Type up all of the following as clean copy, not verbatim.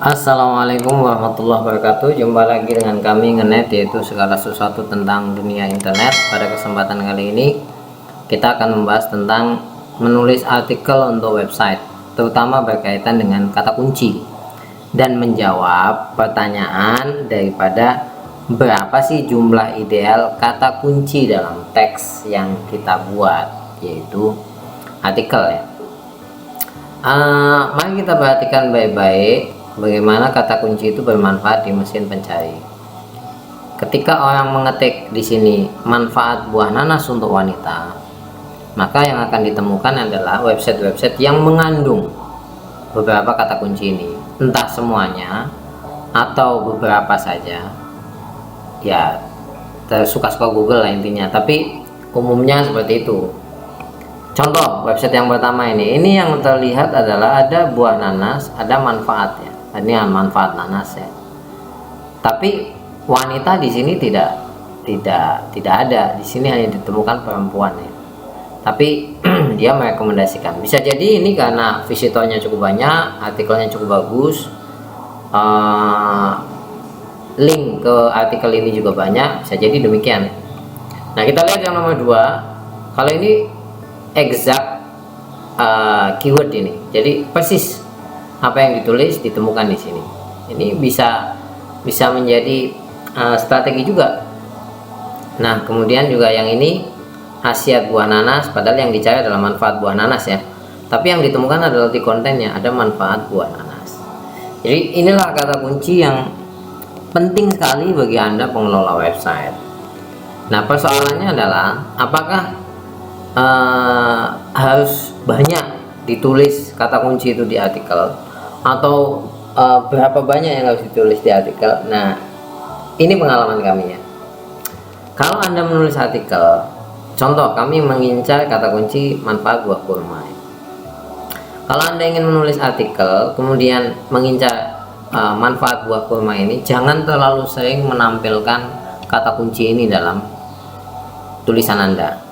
Assalamualaikum warahmatullahi wabarakatuh. Jumpa lagi dengan kami Ngenet, yaitu segala sesuatu tentang dunia internet. Pada kesempatan kali ini kita akan membahas tentang menulis artikel untuk website, terutama berkaitan dengan kata kunci, dan menjawab pertanyaan daripada berapa sih jumlah ideal kata kunci dalam teks yang kita buat, yaitu artikel ya. Mari kita perhatikan baik-baik bagaimana kata kunci itu bermanfaat di mesin pencari. Ketika orang mengetik di sini manfaat buah nanas untuk wanita, maka yang akan ditemukan adalah website-website yang mengandung beberapa kata kunci ini, entah semuanya atau beberapa saja. Ya, tersuka-suka Google lah intinya, tapi umumnya seperti itu. Contoh website yang pertama ini yang terlihat adalah ada buah nanas, ada manfaatnya. Ini manfaat nanas ya. Tapi wanita di sini tidak ada. Di sini hanya ditemukan perempuan ya. Tapi dia merekomendasikan. Bisa jadi ini karena visitornya cukup banyak, artikelnya cukup bagus, link ke artikel ini juga banyak. Bisa jadi demikian. Nah, kita lihat yang nomor 2. Kalau ini exact keyword ini, jadi persis apa yang ditulis ditemukan di sini. Ini bisa menjadi strategi juga. Nah, kemudian juga yang ini khasiat buah nanas, padahal yang dicari adalah manfaat buah nanas ya, tapi yang ditemukan adalah di kontennya ada manfaat buah nanas. Jadi inilah kata kunci yang penting sekali bagi Anda pengelola website. Nah, persoalannya adalah apakah harus banyak ditulis kata kunci itu di artikel, atau berapa banyak yang harus ditulis di artikel. Nah, ini pengalaman kami ya. Kalau Anda menulis artikel, contoh kami mengincar kata kunci manfaat buah kurma. Kalau Anda ingin menulis artikel kemudian mengincar manfaat buah kurma ini, jangan terlalu sering menampilkan kata kunci ini dalam tulisan Anda.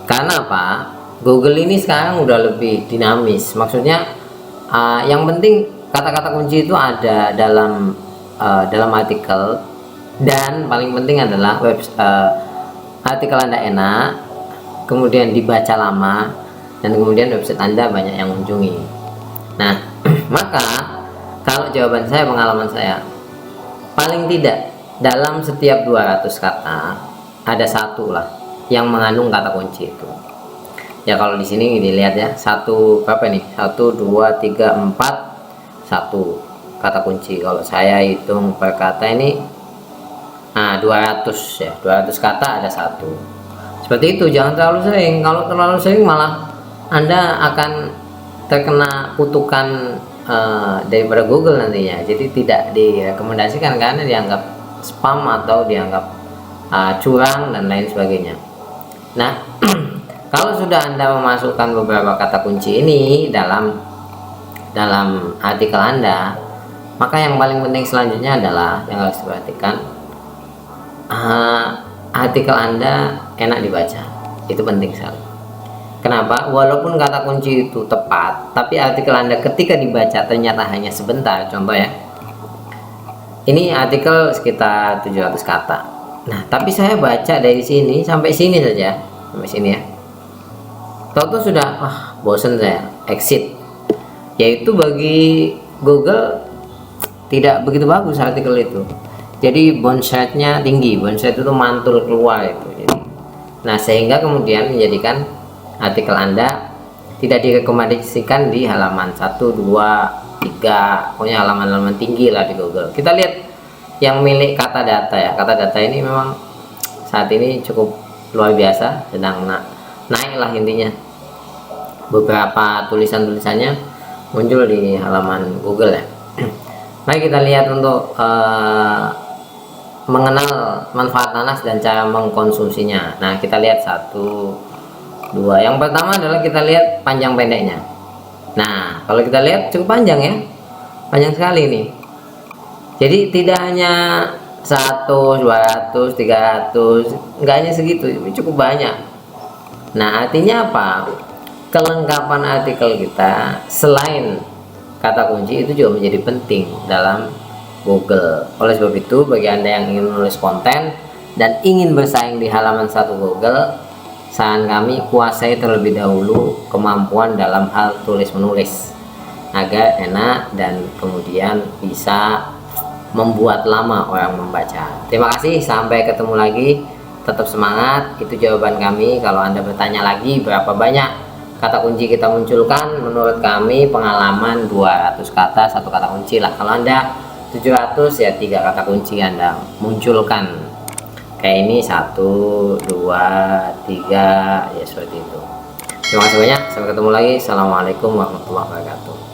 Karena apa? Google ini sekarang udah lebih dinamis. Maksudnya yang penting kata-kata kunci itu ada dalam artikel, dan paling penting adalah artikel Anda enak, kemudian dibaca lama, dan kemudian website Anda banyak yang mengunjungi. Nah, maka kalau jawaban saya, pengalaman saya, paling tidak dalam setiap 200 kata ada satu lah yang mengandung kata kunci itu. Ya, kalau di sini dilihat ya, satu berapa nih? 1 2 3 4 satu kata kunci. Kalau saya hitung per kata ini 200 ya, 200 kata ada satu. Seperti itu, jangan terlalu sering. Kalau terlalu sering malah Anda akan terkena kutukan daripada Google nantinya. Jadi tidak direkomendasikan karena dianggap spam atau dianggap curang dan lain sebagainya. Nah, kalau sudah Anda memasukkan beberapa kata kunci ini dalam artikel Anda, maka yang paling penting selanjutnya adalah yang harus diperhatikan, artikel Anda enak dibaca. Itu penting sekali. Kenapa? Walaupun kata kunci itu tepat, tapi artikel Anda ketika dibaca ternyata hanya sebentar. Contoh ya, ini artikel sekitar 700 kata. Nah, tapi saya baca dari sini sampai sini saja, sampai sini ya. Tahu sudah bosen saya, exit. Yaitu bagi Google tidak begitu bagus artikel itu. Jadi bounce rate-nya tinggi, bounce rate itu mantul keluar itu. Nah, sehingga kemudian menjadikan artikel Anda tidak direkomendasikan di halaman 1 2 3, pokoknya halaman-halaman tinggi lah di Google. Kita lihat yang milik kata data ya. Kata data ini memang saat ini cukup luar biasa, sedang naik lah intinya. Beberapa tulisan-tulisannya muncul di halaman Google ya. Mari kita lihat untuk mengenal manfaat nanas dan cara mengkonsumsinya. Nah, kita lihat 1 2. Yang pertama adalah kita lihat panjang pendeknya. Nah, kalau kita lihat cukup panjang ya, panjang sekali nih. Jadi tidak hanya 100, 200, 300, enggak hanya segitu, cukup banyak. Nah, artinya apa? Kelengkapan artikel kita selain kata kunci itu juga menjadi penting dalam Google. Oleh sebab itu, bagi Anda yang ingin menulis konten dan ingin bersaing di halaman satu Google, saran kami kuasai terlebih dahulu kemampuan dalam hal tulis menulis agar enak dan kemudian bisa membuat lama orang membaca. Terima kasih, sampai ketemu lagi. Tetap semangat, itu jawaban kami. Kalau Anda bertanya lagi berapa banyak kata kunci kita munculkan, menurut kami pengalaman 200 kata satu kata kunci lah. Kalau Anda 700 ya 3 kata kunci Anda munculkan. Kayak ini 1, 2, 3 ya seperti itu. Terima kasih banyak, sampai ketemu lagi. Assalamualaikum warahmatullahi wabarakatuh.